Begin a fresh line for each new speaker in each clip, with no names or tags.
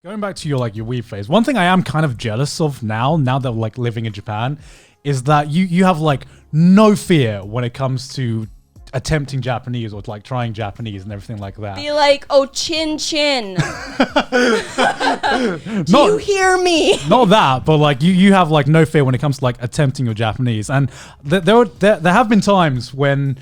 Going back to your weeb phase, one thing I am kind of jealous of now that we're living in Japan, is that you have no fear when it comes to attempting Japanese or trying Japanese and everything like that.
Be like, oh, chin. Do you hear me?
Not that, but you have no fear when it comes to attempting your Japanese. And there have been times when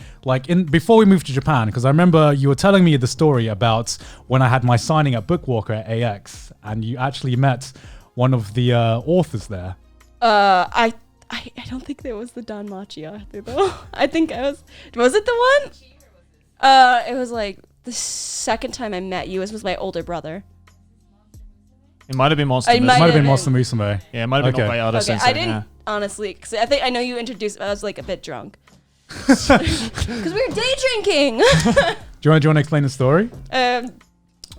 before we moved to Japan, because I remember you were telling me the story about when I had my signing at Bookwalker at AX, and you actually met one of the authors there.
I don't think there was the Don Machi author though. I think was it the one? It was the second time I met you. It was my older brother.
It might have been Monster Musume.
It might have been Monster Musume.
Yeah, it might have been Okayada Sensei.
I didn't, honestly, because I know you introduced, I was a bit drunk. Because we were day drinking.
Do you want to explain the story?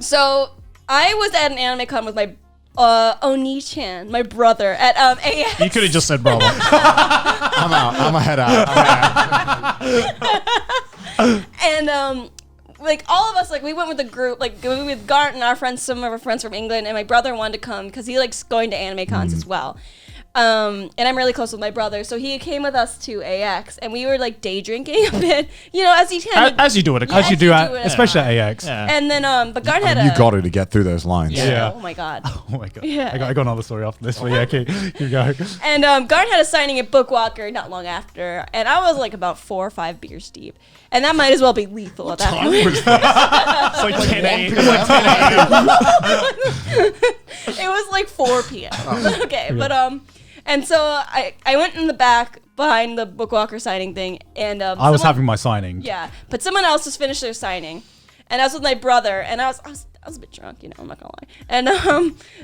So I was at an anime con with my Oni-chan, my brother, at AX.
You could have just said brother.
I'm out. I'm a head out.
And all of us, we went with a group, with Garnt and our friends, some of our friends from England, and my brother wanted to come because he likes going to anime cons as well. And I'm really close with my brother, so he came with us to AX, and we were day drinking a bit, as you can.
As you do it,
as you do especially at AX.
Yeah.
And then, but Garnt had
you got to get through those lines.
Yeah. Oh my god.
Oh my god.
Yeah.
I got another story after this, but yeah, okay, you go.
And Garnt had a signing at Bookwalker not long after, and I was about 4 or 5 beers deep, and that might as well be lethal at that point.
It's 10 a.m.
It was 4 p.m. Okay, but and so I went in the back behind the Bookwalker signing thing, and
I was having my signing.
Yeah, but someone else just finished their signing, and I was with my brother, and I was a bit drunk, I'm not gonna lie, and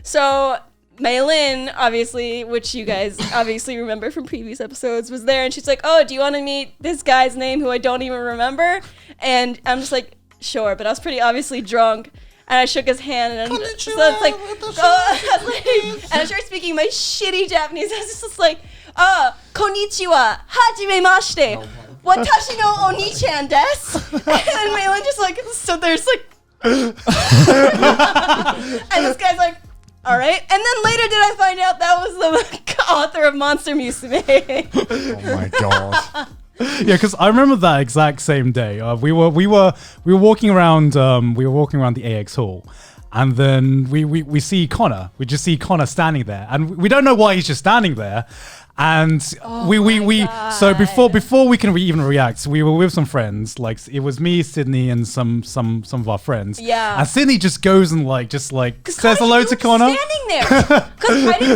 so Maylin, obviously, which you guys obviously remember from previous episodes, was there, and she's like, oh, do you want to meet this guy's name who I don't even remember? And I'm just like, sure, but I was pretty obviously drunk. And I shook his hand, and so it's and I started speaking my shitty Japanese. I was just konnichiwa, hajimemashite, watashi no oni-chan desu. And Maylin just stood there, and this guy's like, all right. And then later did I find out that was the author of Monster Musume.
Oh my god.
Yeah, because I remember that exact same day. We were walking around. We were walking around the AX hall, and then we see Connor. We just see Connor standing there, and we don't know why he's just standing there. And so before we can even react, we were with some friends. It was me, Sydney, and some of our friends.
Yeah.
And Sydney just goes and says hello to Connor.
Standing there.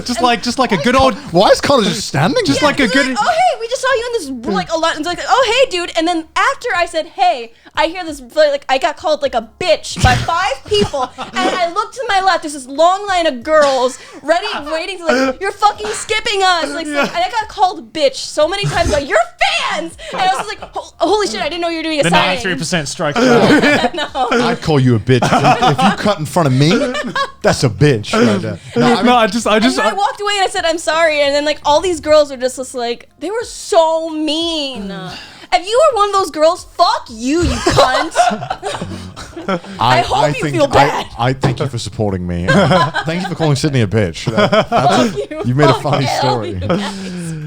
just like a good old.
Why is Connor just standing?
Just like a good.
Oh hey, we just saw you in this a lot. And it's oh hey dude. And then after I said hey, I hear this I got called a bitch by 5 people. And I looked to my left. There's this long line of girls waiting to you're fucking skipping us. And I got called bitch so many times by your fans. And I was just holy shit, I didn't know you were doing a
the
signing.
93% strike.
No.
I'd call you a bitch. If you cut in front of me, that's a bitch right there.
I just.
And then I walked away and I said, I'm sorry. And then all these girls were just they were so mean. If you were one of those girls, fuck you, you cunt. I hope you feel bad.
I thank you for supporting me. Thank you for calling Sydney a bitch. You made a funny story.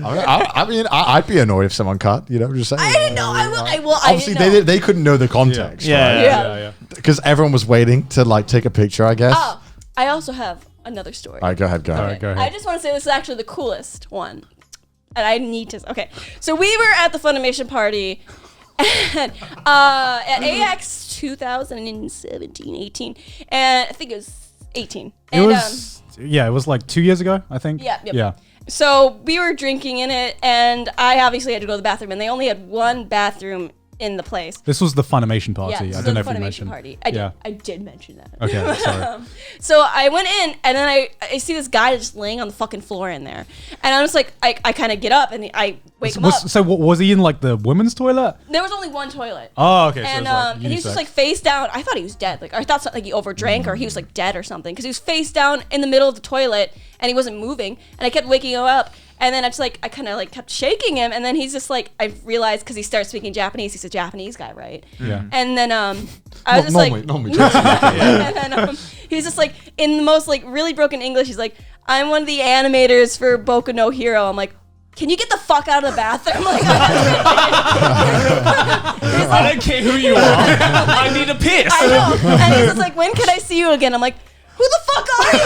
I'd be annoyed if someone cut. I'm just saying.
I didn't know. I will.
Obviously, they couldn't know the context.
Yeah.
Because everyone was waiting to take a picture, I guess.
Oh, I also have another story.
All right, go ahead.
All right, go ahead.
I just want to say this is actually the coolest one. And I need to. Okay. So we were at the Funimation party at AX 2017, 18. And I think it was 18.
It was 2 years ago, I think.
Yeah. So we were drinking in it, and I obviously had to go to the bathroom, and they only had one bathroom in the place.
This was the Funimation party.
Yeah,
I don't know if you
Funimation
mentioned.
Party. I did mention that.
Okay, sorry.
So I went in, and then I see this guy just laying on the fucking floor in there, and I'm just I kind of get up and I wake him up.
So was he in the women's toilet?
There was only one toilet.
Oh, okay.
And
so
he was just face down. I thought he was dead. I thought he overdrank or he was dead or something, because he was face down in the middle of the toilet and he wasn't moving. And I kept waking him up. And then I kind of like kept shaking him, and then he's just like, I realized because he started speaking Japanese. He's a Japanese guy, right?
Yeah.
And then I was just like,
normally.
and then he's just like in the most like really broken English. He's like, I'm one of the animators for Boku no Hero. I'm like, can you get the fuck out of the bathroom? Like,
I don't care who you are. I need a piss.
I know. And he's just like, when can I see you again? I'm like, who the fuck are you?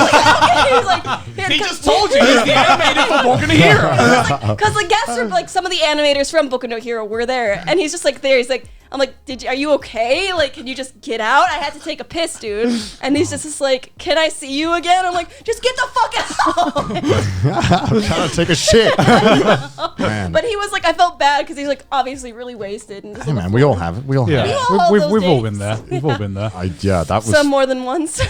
Like, he's like,
He just told you he's the animator for Boku no Hero.
because the guests are like some of the animators from Boku no Hero were there, and he's just like there. He's like, I'm like, are you okay? Like, can you just get out? I had to take a piss, dude. And he's just like, can I see you again? I'm like, just get the fuck out.
I'm trying to take a shit. Man.
But he was like, I felt bad because he's like obviously really wasted. And just
Hey
on the
man, we
floor.
all have it. We all have
Yeah,
it.
all have those
we've all
days.
been there. We've all been there.
Yeah, that was.
Some more than once.